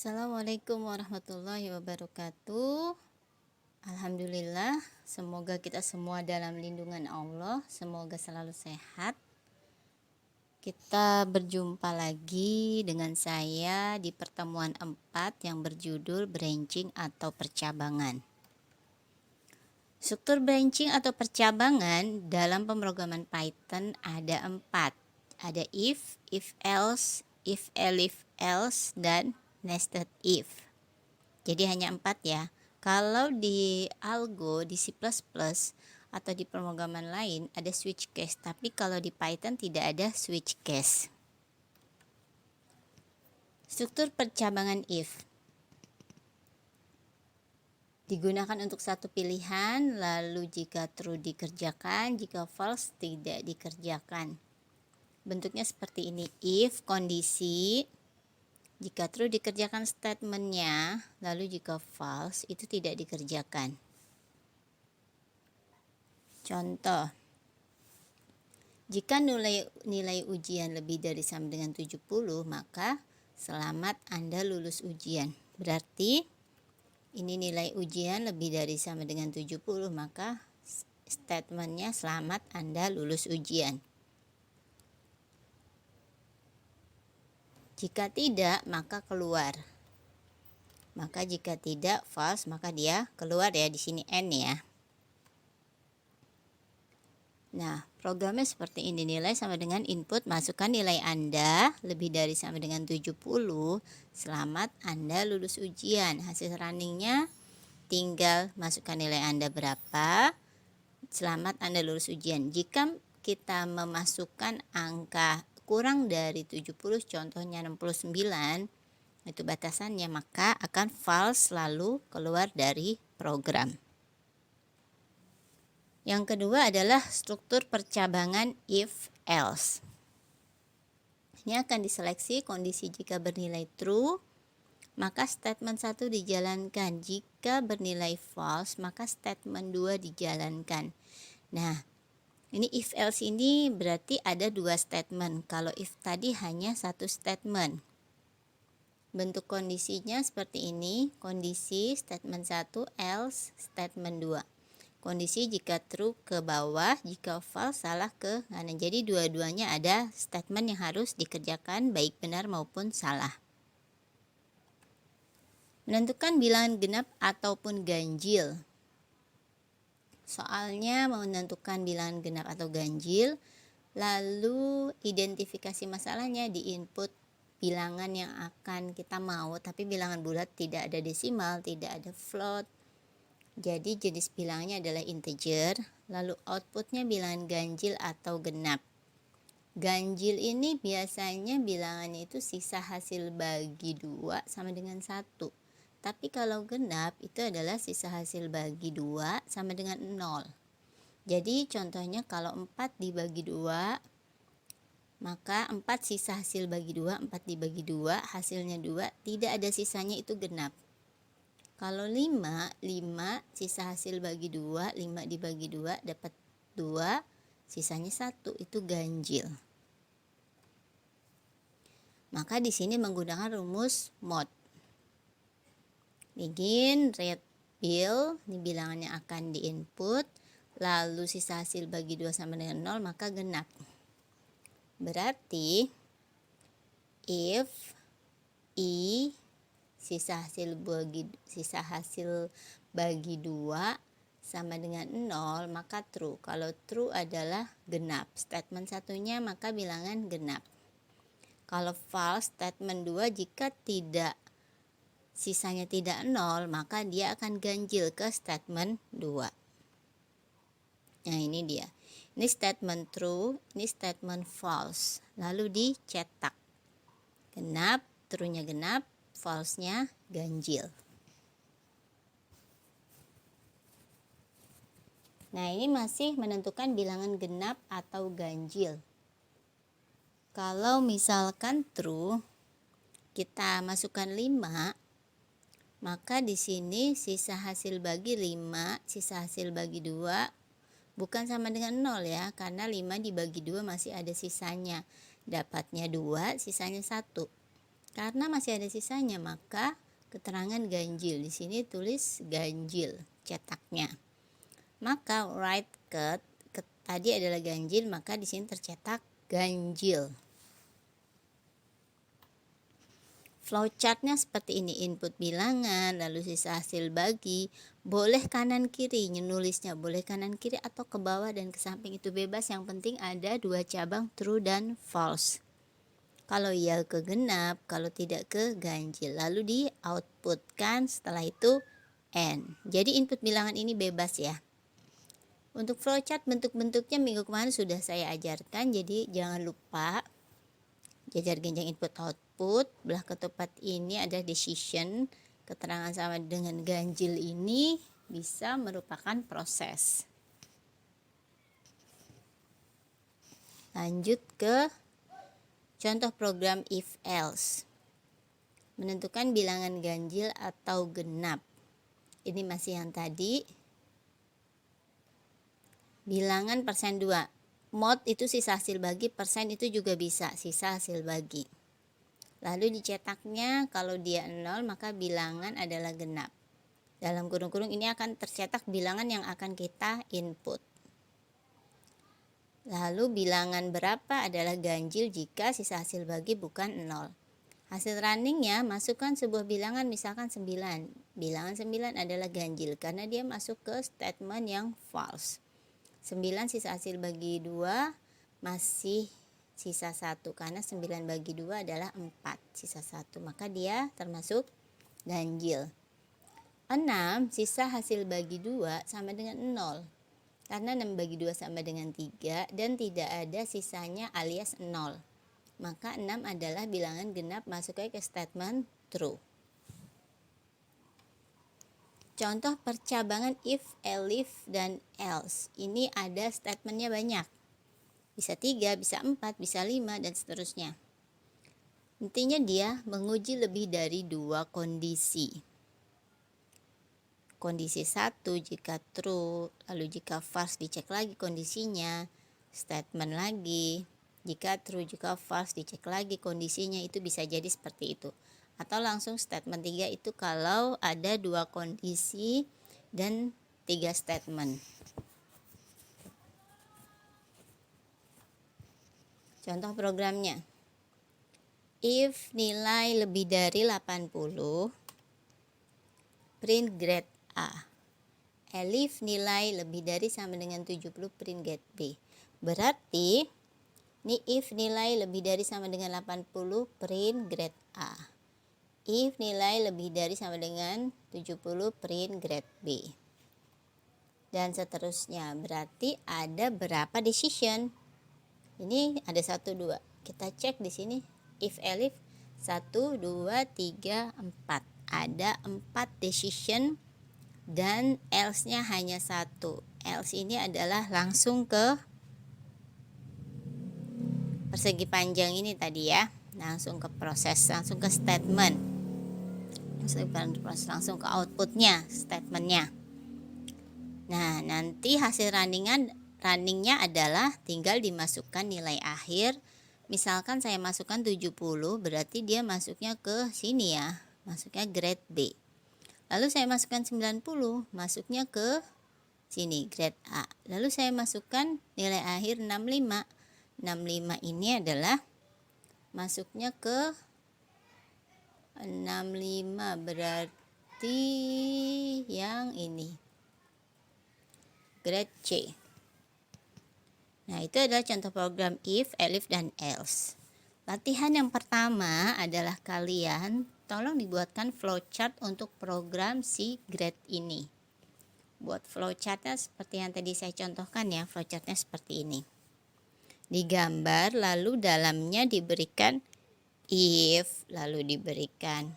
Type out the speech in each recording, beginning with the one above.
Assalamualaikum warahmatullahi wabarakatuh. Alhamdulillah, semoga kita semua dalam lindungan Allah, semoga selalu sehat. Kita berjumpa lagi dengan saya di pertemuan 4 yang berjudul branching atau percabangan. Struktur branching atau percabangan dalam pemrograman Python ada 4. Ada if else, if else, dan nested if. Jadi hanya 4 ya. Kalau di algo, di C++ atau di pemrograman lain ada switch case, tapi kalau di Python tidak ada switch case. Struktur percabangan if digunakan untuk satu pilihan, lalu jika true dikerjakan, jika false tidak dikerjakan. Bentuknya seperti ini. If kondisi, jika true dikerjakan statementnya, lalu jika false itu tidak dikerjakan. Contoh, jika nilai ujian lebih dari sama dengan 70, maka selamat Anda lulus ujian. Berarti ini nilai ujian lebih dari sama dengan 70, maka statementnya selamat Anda lulus ujian. Jika tidak, maka keluar. Maka jika tidak false, maka dia keluar ya, di sini N ya. Nah, programnya seperti ini. Nilai sama dengan input, masukkan nilai Anda lebih dari sama dengan 70, selamat Anda lulus ujian. Hasil runningnya tinggal masukkan nilai Anda berapa, selamat Anda lulus ujian. Jika kita memasukkan angka kurang dari 70, contohnya 69, itu batasannya, maka akan false, lalu keluar dari program. Yang kedua adalah struktur percabangan if else. Ini akan diseleksi kondisi jika bernilai true, maka statement 1 dijalankan. Jika bernilai false, maka statement 2 dijalankan. Nah, ini if else ini berarti ada 2 statement. Kalau if tadi hanya 1 statement. Bentuk kondisinya seperti ini. Kondisi statement 1, else statement 2. Kondisi jika true ke bawah, jika false salah ke kanan. Jadi dua-duanya ada statement yang harus dikerjakan, baik benar maupun salah. Menentukan bilangan genap ataupun ganjil. Soalnya menentukan bilangan genap atau ganjil, lalu identifikasi masalahnya di input bilangan yang akan kita mau, tapi bilangan bulat, tidak ada desimal, tidak ada float. Jadi jenis bilangnya adalah integer, lalu outputnya bilangan ganjil atau genap. Ganjil ini biasanya bilangannya itu sisa hasil bagi 2 sama dengan 1. Tapi kalau genap itu adalah sisa hasil bagi 2 sama dengan 0. Jadi contohnya kalau 4 dibagi 2, maka 4 sisa hasil bagi 2, 4 dibagi 2, hasilnya 2, tidak ada sisanya, itu genap. Kalau 5 sisa hasil bagi 2, 5 dibagi 2 dapat 2, sisanya 1, itu ganjil. Maka di sini menggunakan rumus mod. Begin read bill, ini bilangannya akan diinput, lalu sisa hasil bagi 2 sama dengan 0, maka genap. Berarti if i sisa hasil bagi 2 sama dengan 0, maka true. Kalau true adalah genap. Statement satunya maka bilangan genap. Kalau false, statement 2 jika tidak sisanya tidak 0, maka dia akan ganjil ke statement 2. Nah, ini dia. Ini statement true, ini statement false. Lalu dicetak. Genap, true-nya genap, false-nya ganjil. Nah, ini masih menentukan bilangan genap atau ganjil. Kalau misalkan true, kita masukkan 5, maka di sini sisa hasil bagi 5, sisa hasil bagi 2 bukan sama dengan 0 ya, karena 5 dibagi 2 masih ada sisanya. Dapatnya 2, sisanya 1. Karena masih ada sisanya, maka keterangan ganjil. Di sini tulis ganjil cetaknya. Maka write tadi adalah ganjil, maka di sini tercetak ganjil. Flowchartnya seperti ini, input bilangan, lalu sisa hasil bagi, boleh kanan kiri nulisnya, boleh kanan kiri atau ke bawah dan ke samping, itu bebas, yang penting ada dua cabang true dan false. Kalau iya ke genap, kalau tidak ke ganjil, lalu di outputkan, setelah itu N. Jadi input bilangan ini bebas ya. Untuk flowchart bentuk-bentuknya minggu kemarin sudah saya ajarkan, jadi jangan lupa jajar genjang input output. Belah ketupat ini ada decision, keterangan sama dengan ganjil ini bisa merupakan proses. Lanjut ke contoh program if else. Menentukan bilangan ganjil atau genap. Ini masih yang tadi. Bilangan persen 2. Mod itu sisa hasil bagi, persen itu juga bisa sisa hasil bagi. Lalu dicetaknya kalau dia 0 maka bilangan adalah genap. Dalam kurung-kurung ini akan tercetak bilangan yang akan kita input. Lalu bilangan berapa adalah ganjil jika sisa hasil bagi bukan 0. Hasil runningnya masukkan sebuah bilangan misalkan 9. Bilangan 9 adalah ganjil karena dia masuk ke statement yang false. 9 sisa hasil bagi 2 masih sisa 1 karena 9 bagi 2 adalah 4 sisa 1, maka dia termasuk ganjil. 6 sisa hasil bagi 2 sama dengan 0 karena 6 bagi 2 sama dengan 3 dan tidak ada sisanya alias 0, maka 6 adalah bilangan genap, masuknya ke statement true. Contoh percabangan if, elif, dan else. Ini ada statementnya banyak. Bisa 3, bisa 4, bisa 5, dan seterusnya. Intinya dia menguji lebih dari 2 kondisi. Kondisi 1 jika true, lalu jika false dicek lagi kondisinya, statement lagi. Jika true, jika false dicek lagi kondisinya, itu bisa jadi seperti itu. Atau langsung statement 3 itu kalau ada 2 kondisi dan 3 statement. Contoh programnya. If nilai lebih dari 80, print grade A. Elif nilai lebih dari sama dengan 70, print grade B. Berarti ini if nilai lebih dari sama dengan 80, print grade A. If nilai lebih dari sama dengan 70, print grade B. Dan seterusnya. Berarti ada berapa decision? Ini ada 1, 2. Kita cek di sini. If elif 1, 2, 3, 4. Ada 4 decision dan else-nya hanya 1. Else ini adalah langsung ke persegi panjang ini tadi ya. Langsung ke proses, langsung ke statement. Langsung ke outputnya, statementnya. Nah, nanti hasil runningnya adalah tinggal dimasukkan nilai akhir. Misalkan saya masukkan 70, berarti dia masuknya ke sini ya, masuknya grade B. Lalu saya masukkan 90, masuknya ke sini, grade A. Lalu saya masukkan nilai akhir 65. 65 ini adalah masuknya ke 65, berarti yang ini, grade C. Nah, itu adalah contoh program if, elif, dan else. Latihan yang pertama adalah kalian tolong dibuatkan flowchart untuk program si grade ini. Buat flowchartnya seperti yang tadi saya contohkan ya, flowchartnya seperti ini. Digambar, lalu dalamnya diberikan if, lalu diberikan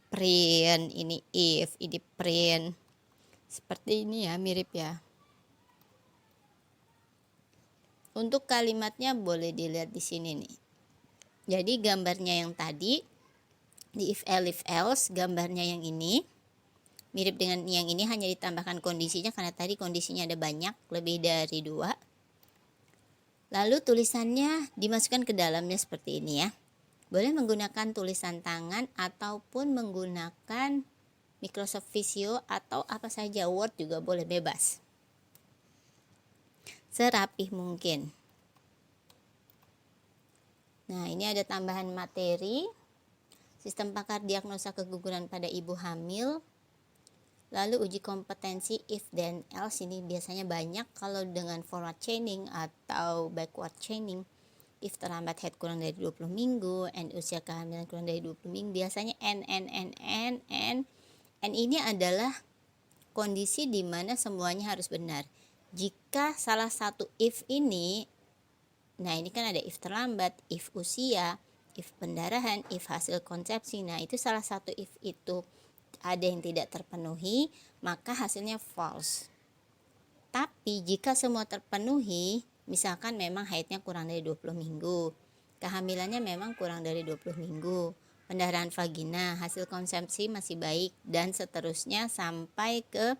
print, ini if, ini print. Seperti ini ya, mirip ya. Untuk kalimatnya boleh dilihat di sini nih. Jadi gambarnya yang tadi di if, elif, else, gambarnya yang ini mirip dengan yang ini, hanya ditambahkan kondisinya karena tadi kondisinya ada banyak, lebih dari 2. Lalu tulisannya dimasukkan ke dalamnya seperti ini ya. Boleh menggunakan tulisan tangan ataupun menggunakan Microsoft Visio atau apa saja, Word juga boleh, bebas. Serapih mungkin. Nah, ini ada tambahan materi. Sistem pakar diagnosa keguguran pada ibu hamil. Lalu uji kompetensi if then else, ini biasanya banyak kalau dengan forward chaining atau backward chaining. If terlambat head kurang dari 20 minggu, and usia kehamilan kurang dari 20 minggu, biasanya and ini adalah kondisi di mana semuanya harus benar. Jika salah satu if ini, nah ini kan ada if terlambat, if usia, if pendarahan, if hasil konsepsi. Nah, itu salah satu if itu ada yang tidak terpenuhi, maka hasilnya false. Tapi jika semua terpenuhi, misalkan memang haidnya kurang dari 20 minggu, kehamilannya memang kurang dari 20 minggu, pendarahan vagina, hasil konsepsi masih baik, dan seterusnya sampai ke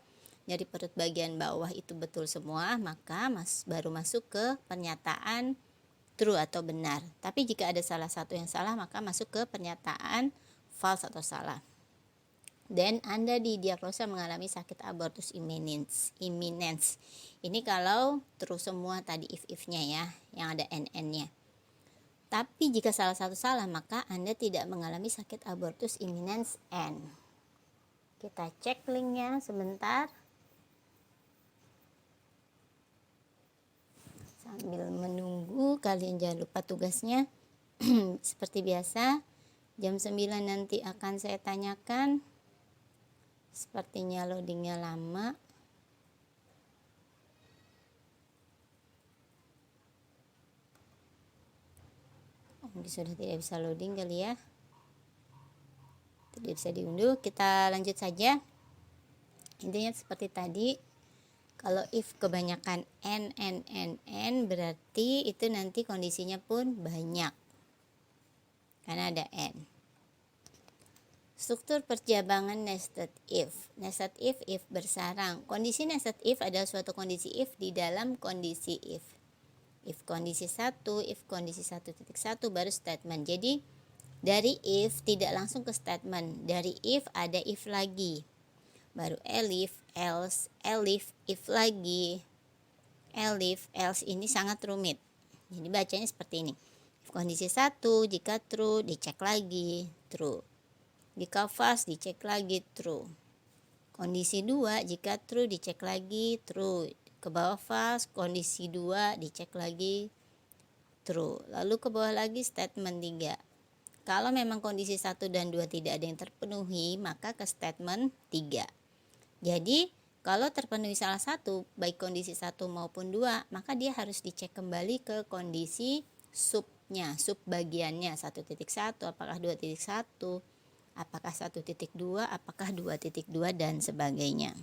nyeri perut bagian bawah itu betul semua, maka baru masuk ke pernyataan true atau benar. Tapi jika ada salah satu yang salah, maka masuk ke pernyataan false atau salah. Dan Anda didiagnosa mengalami sakit abortus imminence. Ini kalau terus semua tadi if-nya ya, yang ada n-nya. Tapi jika salah satu salah, maka Anda tidak mengalami sakit abortus imminence N. Kita cek linknya sebentar. Sambil menunggu, kalian jangan lupa tugasnya. Seperti biasa, jam 9 nanti akan saya tanyakan. Sepertinya loadingnya lama. Sudah tidak bisa loading kali ya. Tidak bisa diunduh. Kita lanjut saja. Intinya seperti tadi. Kalau if kebanyakan n berarti itu nanti kondisinya pun banyak. Karena ada n. Struktur perjabangan nested if. Nested if bersarang. Kondisi nested if adalah suatu kondisi if di dalam kondisi if. If kondisi 1, if kondisi 1.1 baru statement. Jadi dari if tidak langsung ke statement. Dari if ada if lagi. Baru elif, else, elif, if lagi. Elif, else ini sangat rumit. Jadi bacanya seperti ini. If kondisi 1 jika true dicek lagi true. Jika false dicek lagi true. Kondisi 2 jika true dicek lagi true. Ke bawah false, kondisi 2 dicek lagi true. Lalu ke bawah lagi statement 3. Kalau memang kondisi 1 dan 2 tidak ada yang terpenuhi, maka ke statement 3. Jadi kalau terpenuhi salah satu, baik kondisi 1 maupun 2, maka dia harus dicek kembali ke kondisi subnya, sub bagiannya 1.1, apakah 2.1, apakah 1.2, apakah 2.2 dan sebagainya.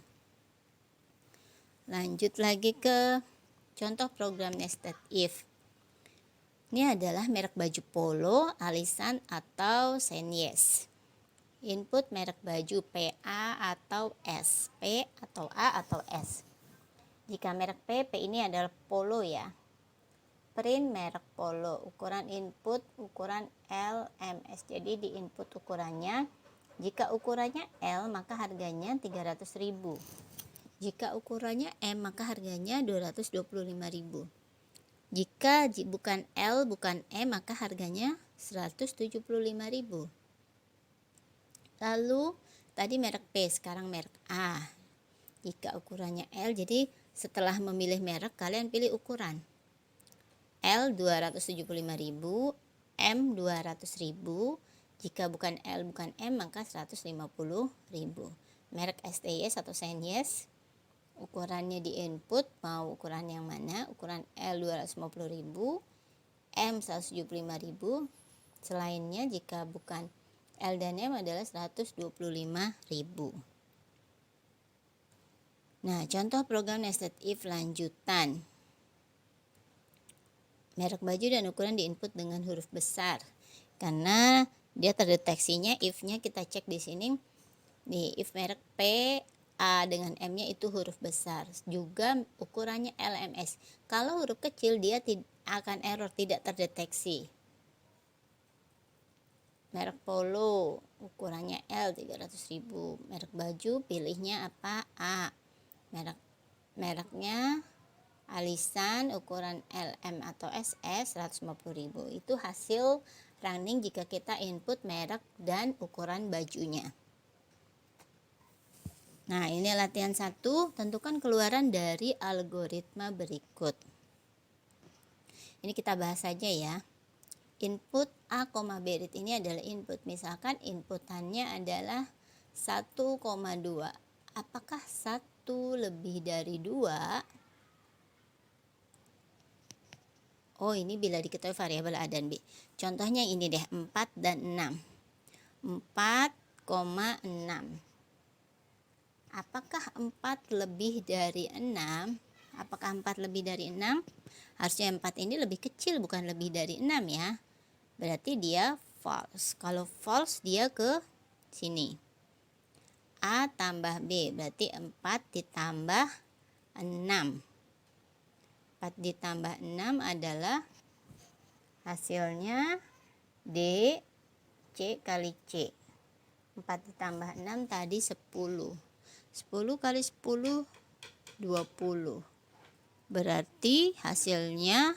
Lanjut lagi ke contoh program nested if. Ini adalah merek baju polo, alisan atau Senyes. Input merek baju PA atau S, P atau A atau S. Jika merek P ini adalah polo ya. Print merek polo, ukuran input ukuran L, MS. Jadi di input ukurannya, jika ukurannya L maka harganya 300.000. Jika ukurannya M maka harganya 225.000. Jika bukan L bukan M maka harganya 175.000. Lalu tadi merek P, sekarang merek A. Jika ukurannya L, jadi setelah memilih merek kalian pilih ukuran. L 275.000, M 200.000. Jika bukan L bukan M maka 150.000. Merek STS atau Senyes, ukurannya di input mau ukuran yang mana? Ukuran L 250.000, M 175.000. Selainnya jika bukan L dan M adalah 125.000. Nah, contoh program nested if lanjutan. Merek baju dan ukuran diinput dengan huruf besar. Karena dia terdeteksinya if-nya kita cek di sini. Nih, if merek P A dengan M-nya itu huruf besar. Juga ukurannya LMS. Kalau huruf kecil dia akan error, tidak terdeteksi. merek polo ukurannya L 300.000, merek baju pilihnya apa? A. Mereknya alisan ukuran LM atau SS 150.000. Itu hasil running jika kita input merek dan ukuran bajunya. Nah, ini latihan 1, tentukan keluaran dari algoritma berikut. Ini kita bahas saja ya. Input A, B read ini adalah input. Misalkan inputannya adalah 1,2. Apakah 1 lebih dari 2? Oh, ini bila diketahui variabel A dan B. Contohnya ini deh, 4 dan 6. 4,6. Apakah 4 lebih dari 6? Apakah 4 lebih dari 6? Harusnya 4 ini lebih kecil, bukan lebih dari 6 ya. Berarti dia false. Kalau false dia ke sini. A tambah B, berarti 4 ditambah 6. 4 ditambah 6 adalah hasilnya D, C kali C. 4 ditambah 6 tadi 10. 10 kali 10, 20. Berarti hasilnya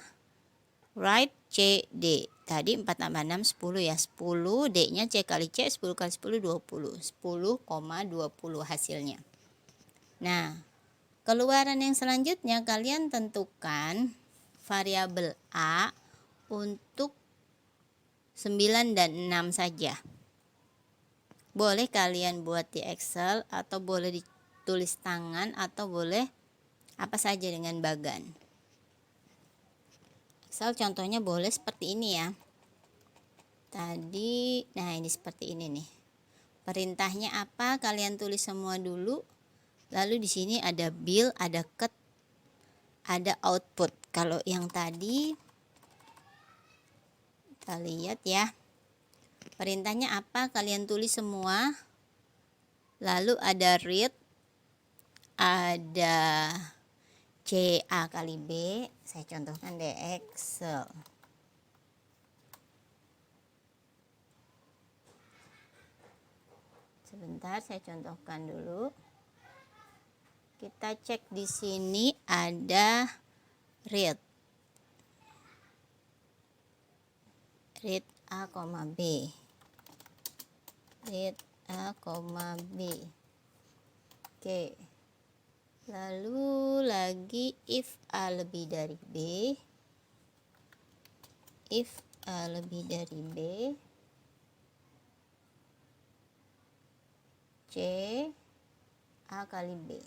right C, D. Tadi 4 tambah 6, 10 ya. 10, D-nya C kali C, 10 kali 10, 20. 10,20 hasilnya. Nah, keluaran yang selanjutnya kalian tentukan variabel A untuk 9 dan 6 saja. Boleh kalian buat di Excel atau boleh ditulis tangan atau boleh apa saja dengan bagan. Excel contohnya boleh seperti ini ya. Tadi, nah ini seperti ini nih. Perintahnya apa? Kalian tulis semua dulu. Lalu di sini ada bill, ada cut, ada output. Kalau yang tadi kita lihat ya. Perintahnya apa? Kalian tulis semua. Lalu ada read, ada C A kali B. Saya contohkan di Excel. Sebentar, saya contohkan dulu. Kita cek di sini ada read. Read A, B. Read A, B. Oke. Lalu lagi if A lebih dari B. If A lebih dari B. C A kali B.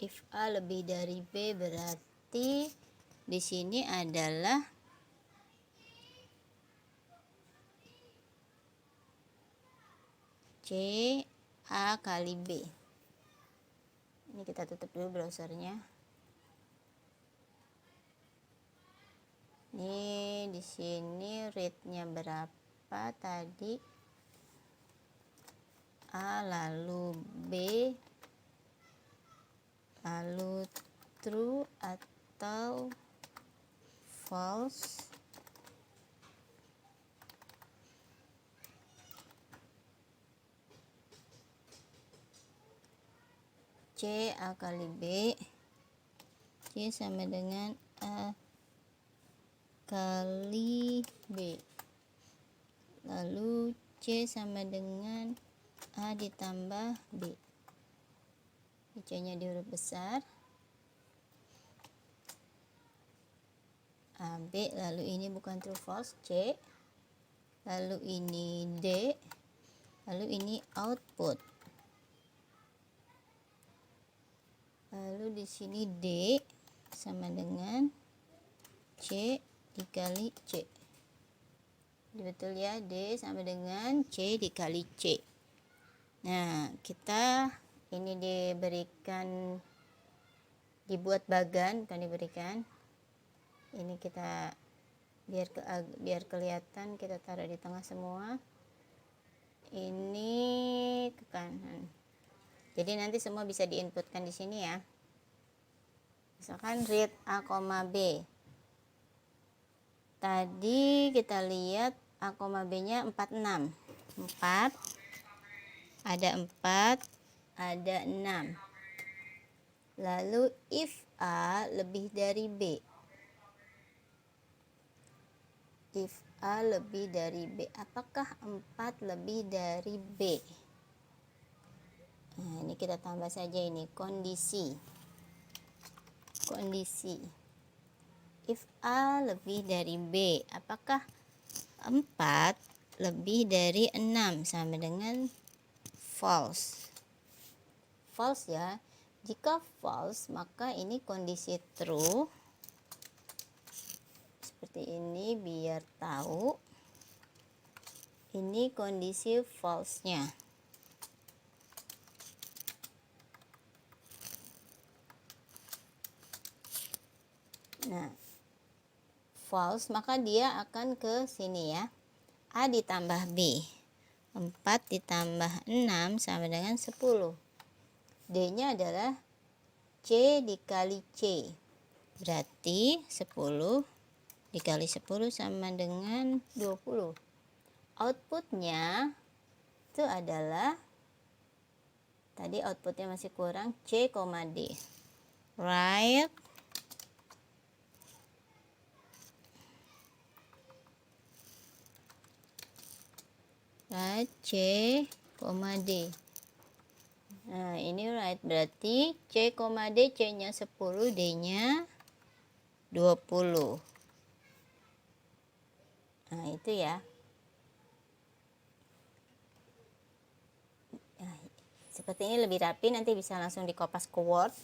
If A lebih dari B berarti di sini adalah C A kali B. Ini kita tutup dulu browsernya. Ini di sini read-nya berapa tadi? A lalu B lalu true atau false. C A kali B. C sama dengan A kali B. Lalu C sama dengan A ditambah B. C-nya di huruf besar. A, B, lalu ini bukan true false, C. Lalu ini D. Lalu ini output. Lalu di sini D sama dengan C dikali C. Betul ya, D sama dengan C dikali C. Nah, kita ini diberikan, dibuat bagan, bukan diberikan. Ini kita biar kelihatan, kita taruh di tengah semua. Ini ke kanan. Jadi nanti semua bisa diinputkan di sini ya. Misalkan read A, B. Tadi kita lihat A, B nya 46. 4, ada 4, ada 6. Lalu if A lebih dari B. If A lebih dari B, apakah 4 lebih dari B? Nah, ini kita tambah saja ini kondisi. If A lebih dari B, apakah 4 lebih dari 6? Sama dengan false. False ya. Jika false, maka ini kondisi true. Seperti ini biar tahu. Ini kondisi false-nya. Nah, false maka dia akan ke sini ya. A ditambah B. 4 ditambah 6 sama dengan 10. D-nya adalah C dikali C. Berarti 10 dikali 10 sama dengan 20. Outputnya itu adalah, tadi outputnya masih kurang, C, D. Right. C, D. Nah, ini right. Berarti C, D, C-nya 10, D-nya 20. Nah, itu ya. Seperti ini lebih rapi, nanti bisa langsung dikopas ke Word.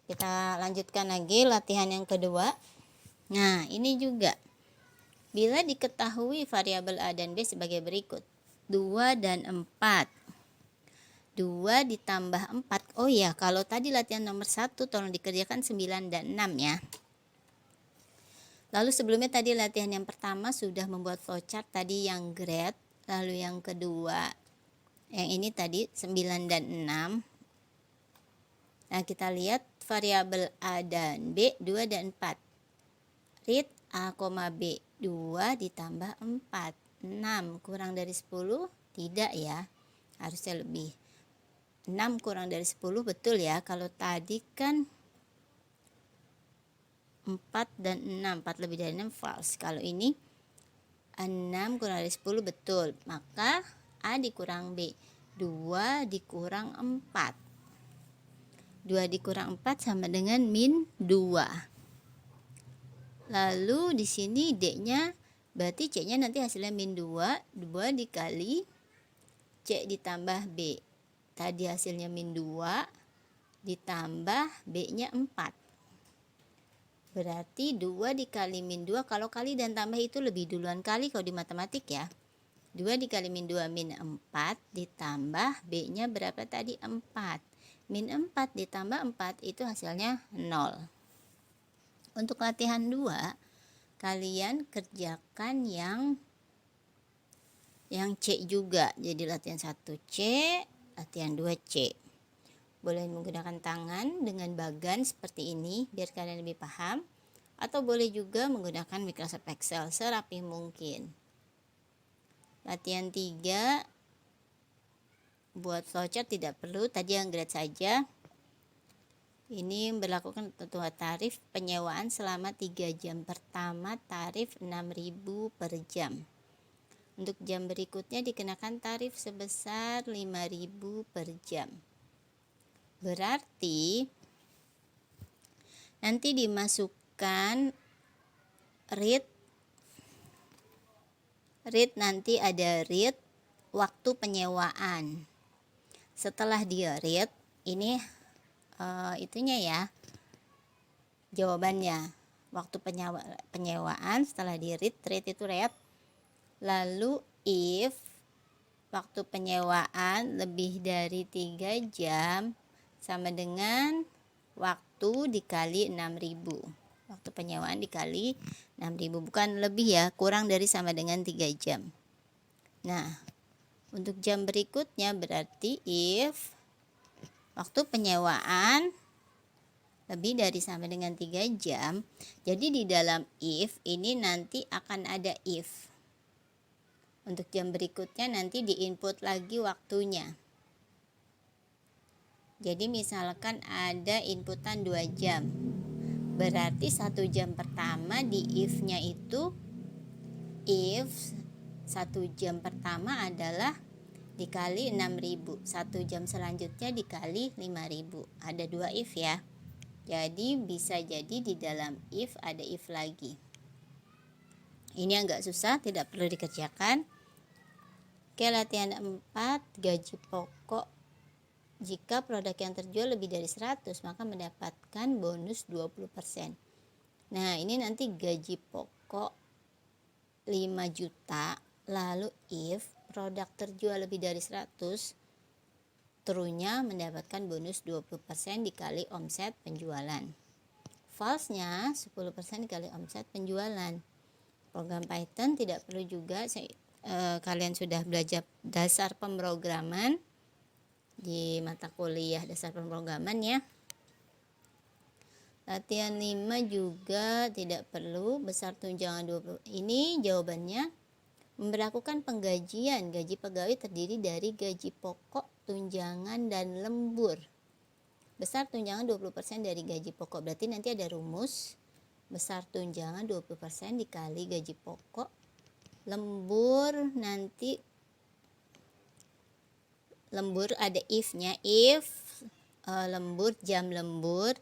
Kita lanjutkan lagi latihan yang kedua. Nah, ini juga. Bila diketahui variabel A dan B sebagai berikut. 2 dan 4. 2 ditambah 4. Oh ya, kalau tadi latihan nomor 1 tolong dikerjakan 9 dan 6 ya. Lalu sebelumnya tadi latihan yang pertama sudah membuat flowchart tadi yang grade. Lalu yang kedua, yang ini tadi 9 dan 6. Nah, kita lihat variabel A dan B 2 dan 4. Read A, B 2 ditambah 4. 6 kurang dari 10? Tidak ya, harusnya lebih. 6 kurang dari 10 betul ya. Kalau tadi kan 4 dan 6, 4 lebih dari 6 false. Kalau ini 6 kurang dari 10 betul. Maka A dikurang B. 2 dikurang 4. 2 dikurang 4 sama dengan min 2. Lalu di sini D-nya, berarti C-nya nanti hasilnya min 2. 2 dikali C ditambah B. Tadi hasilnya min 2 ditambah B-nya 4. Berarti 2 dikali min 2, kalau kali dan tambah itu lebih duluan kali kalau di matematik ya. 2 dikali min 2 min 4 ditambah B-nya berapa tadi? 4. Min 4 ditambah 4 itu hasilnya 0. Untuk latihan 2, kalian kerjakan yang C juga. Jadi latihan 1 C, latihan 2 C. Boleh menggunakan tangan dengan bagan seperti ini biar kalian lebih paham. Atau boleh juga menggunakan Microsoft Excel serapi mungkin. Latihan 3, buat flowchart tidak perlu, tadi yang grade saja. Ini berlakukan ketentuan tarif penyewaan selama 3 jam. Pertama tarif 6.000 per jam. Untuk jam berikutnya dikenakan tarif sebesar 5.000 per jam. Berarti nanti dimasukkan read nanti ada read waktu penyewaan. Setelah dia read, ini itunya ya, jawabannya. Waktu penyewaan setelah di read itu read. Lalu if waktu penyewaan lebih dari 3 jam sama dengan waktu dikali 6.000. Waktu penyewaan dikali 6.000, bukan lebih ya, kurang dari sama dengan 3 jam. Nah, untuk jam berikutnya berarti if waktu penyewaan lebih dari sama dengan 3 jam. Jadi di dalam if ini nanti akan ada if. Untuk jam berikutnya nanti diinput lagi waktunya. Jadi misalkan ada inputan 2 jam, berarti 1 jam pertama di if-nya itu, if 1 jam pertama adalah dikali 6.000, 1 jam selanjutnya dikali 5.000. Ada 2 if ya. Jadi bisa jadi di dalam if ada if lagi. Ini agak susah, tidak perlu dikerjakan. Oke, latihan 4, gaji pokok. Jika produk yang terjual lebih dari 100, maka mendapatkan bonus 20%. Nah, ini nanti gaji pokok 5 juta. Lalu if produk terjual lebih dari 100, true-nya mendapatkan bonus 20% dikali omset penjualan. False-nya 10% dikali omset penjualan. Program Python tidak perlu juga, kalian sudah belajar dasar pemrograman di mata kuliah dasar pemrograman ya. Latihan 5 juga tidak perlu, besar tunjangan 20. Ini jawabannya, memberlakukan penggajian. Gaji pegawai terdiri dari gaji pokok, tunjangan, dan lembur. Besar tunjangan 20% dari gaji pokok. Berarti nanti ada rumus, besar tunjangan 20% dikali gaji pokok. Lembur nanti, lembur ada if-nya. If lembur, jam lembur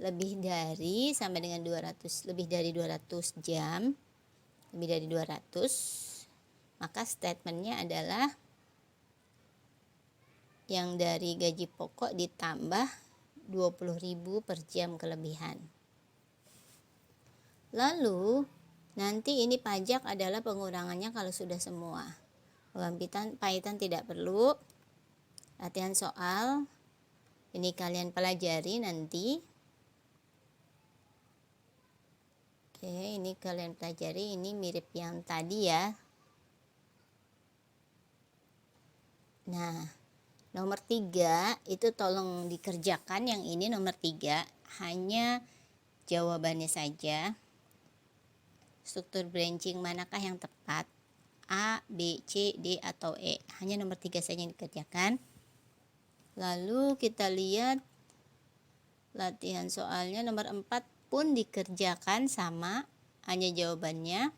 lebih dari sama dengan 200, lebih dari 200 jam, lebih dari 200, maka statementnya adalah yang dari gaji pokok ditambah 20.000 per jam kelebihan. Lalu nanti ini pajak adalah pengurangannya kalau sudah semua. Program Python tidak perlu. Latihan soal ini kalian pelajari nanti. Oke, ini kalian pelajari, ini mirip yang tadi ya. Nah, nomor 3 itu tolong dikerjakan. Yang ini nomor 3 hanya jawabannya saja. Struktur branching manakah yang tepat? A, B, C, D, atau E? Hanya nomor 3 saja yang dikerjakan. Lalu kita lihat latihan soalnya nomor 4 pun dikerjakan sama, hanya jawabannya.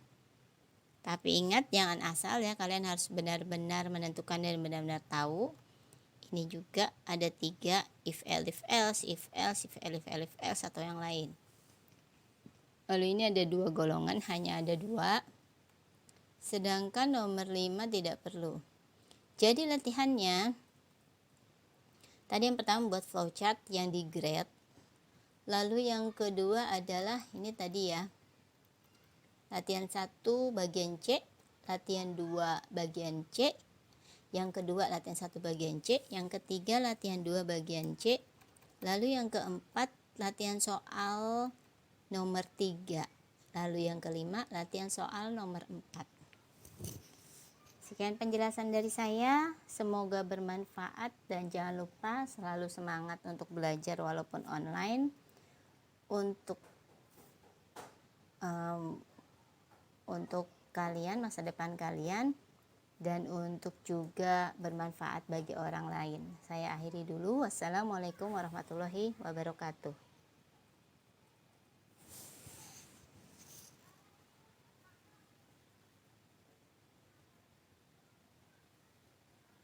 Tapi ingat, jangan asal ya, kalian harus benar-benar menentukan dan benar-benar tahu. Ini juga ada 3, if else, if else, atau yang lain. Lalu ini ada 2 golongan, hanya ada 2. Sedangkan nomor 5 tidak perlu. Jadi latihannya, tadi yang pertama buat flowchart yang di grade. Lalu yang kedua adalah ini tadi ya, latihan 1 bagian C, latihan 2 bagian C, yang kedua latihan 1 bagian C, yang ketiga latihan 2 bagian C, lalu yang keempat latihan soal nomor 3, lalu yang kelima latihan soal nomor 4. Sekian penjelasan dari saya, semoga bermanfaat dan jangan lupa selalu semangat untuk belajar walaupun online. Untuk kalian, masa depan kalian, dan untuk juga bermanfaat bagi orang lain. Saya akhiri dulu. Wassalamualaikum warahmatullahi wabarakatuh.